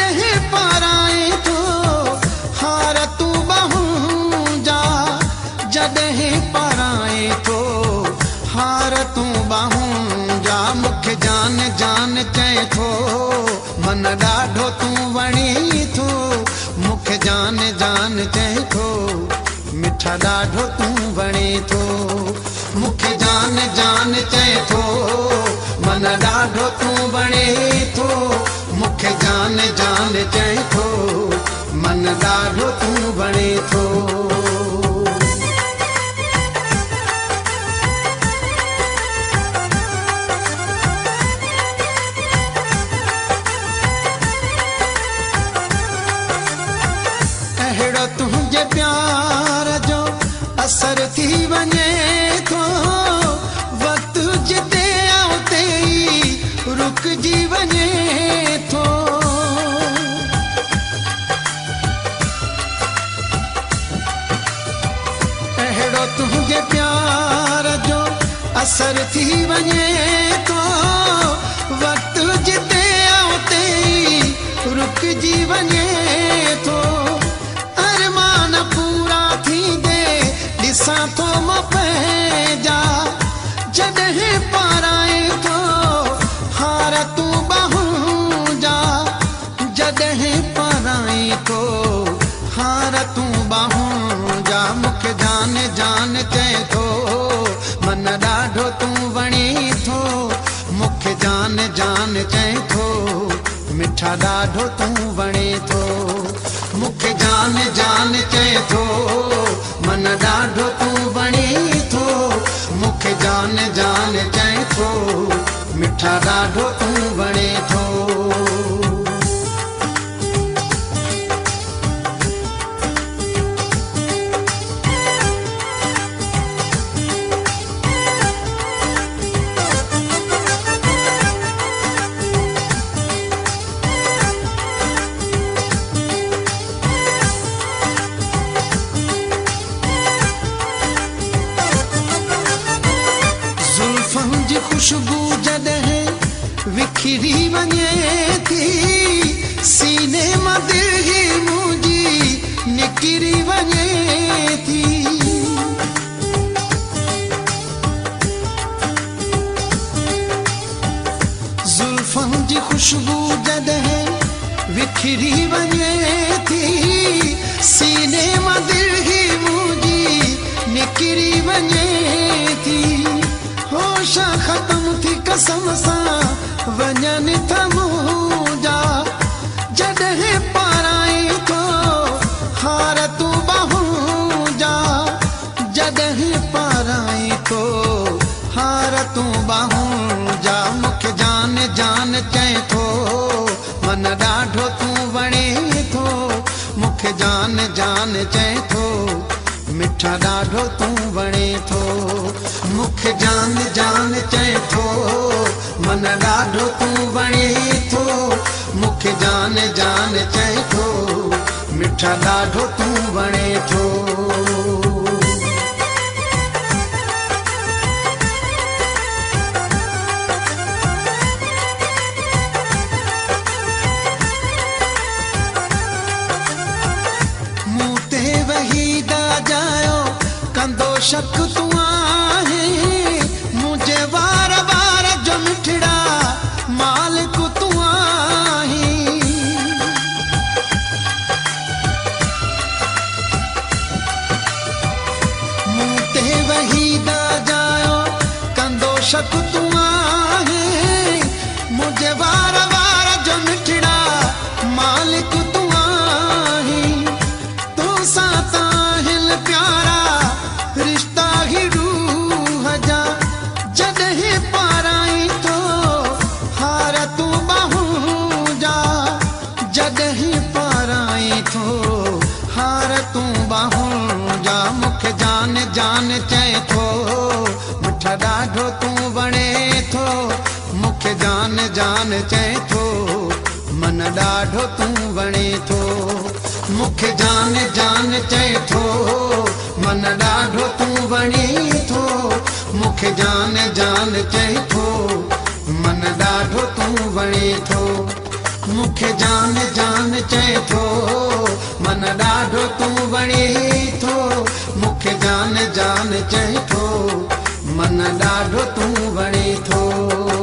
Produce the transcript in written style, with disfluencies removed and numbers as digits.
जॾहिं पाराए थो हार तूं ॿाहूं जा, जॾहिं पाराए थो हार तूं ॿाहूं जा। मूंखे जान जान चए थो मन ॾाढो तूं वणी थो, मूंखे जान जान चए थो मिठा ॾाढो तूं वणे थो। मूंखे जान जान चए थो मन ॾाढो तूं वणे थो, मूंखे जान जान चए थो मन ॾाढो तूं वणे थो। अहिड़ो तुंहिंजे प्यार जो असर थी वञे थो, वक़्तु जिते उते ई रुकिजी वञे थो। अहिड़ो तुंहिंजे प्यार जो असर थी वञे थो, वक़्तु जिते उते ई रुकिजी वञे थो। अरमान पूरा थींदे ॾिसां थो मां पंहिंजा, जॾहिं पाराए थो हार तूं ॿाहूं जा, जॾहिं पाराए थो हार तूं ॿाहूं जा। मूंखे जान जान चए थो मन ॾाढो तूं वणी थो, मूंखे जान जान चए थो मिठा ॾाढो तूं वणे थो। मूंखे जान जान चए थो मन ॾाढो तूं वणे थो, मूंखे जान जान चए थो मिठा ॾाढो तूं वणे थो। खुशबू जॾहिं विखरी वञे थी, सीने मां दिलि मुंहिंजी निकिरी वञे थी। ज़ुल्फ़नि जी खुशबू जॾहिं विखरी वञे थी, सीने मां दिलि मुंहिंजी निकिरी वञे थी। होश ख़त्म थी कसम सां वञनि था मुंहिंजा, जॾहिं पाराए थो हार तूं ॿाहूं जा, जॾहिं पाराए थो हार तूं ॿाहूं जा। मूंखे जान जान चए थो मन ॾाढो तूं वणे थो, मूंखे जान जान चए थो मिठा ॾाढो तूं वणे थो। मूंखे जान जान चए थो मन ॾाढो तूं वणे थो, मूंखे जान जान चए थो मिठा ॾाढो तूं वणे थो। मूं ते वही जायो कंदो शक तूं आहीं, मुंहिंजे वार वार जो मिठड़ा मालिक तूं आहीं। मूं ते वही जायो कंदो शक तूं आहीं, मुंहिंजे वार वार जो मिठड़ा मालिक तूं आहीं। तूं सां ताहिल प्यारा रिश्ता ही रूह जा, जॾहिं पाराए थो हार तूं ॿाहूं जा, जॾहिं पाराए थो हार तूं ॿाहूं जा। मूंखे जान जान चए थो मिठा ॾाढो तूं वणे थो, मूंखे जान जान चए थो मन ॾाढो तूं वणे थो। मूंखे जान जान चए थो मन ॾाढो तूं वणे थो, मूंखे जान जान चए थो मन ॾाढो तूं वणे थो। मूंखे जान जान चए थो मन ॾाढो तूं वणे थो मूंखे जान जान चए थो मन ॾाढो तूं वणे थो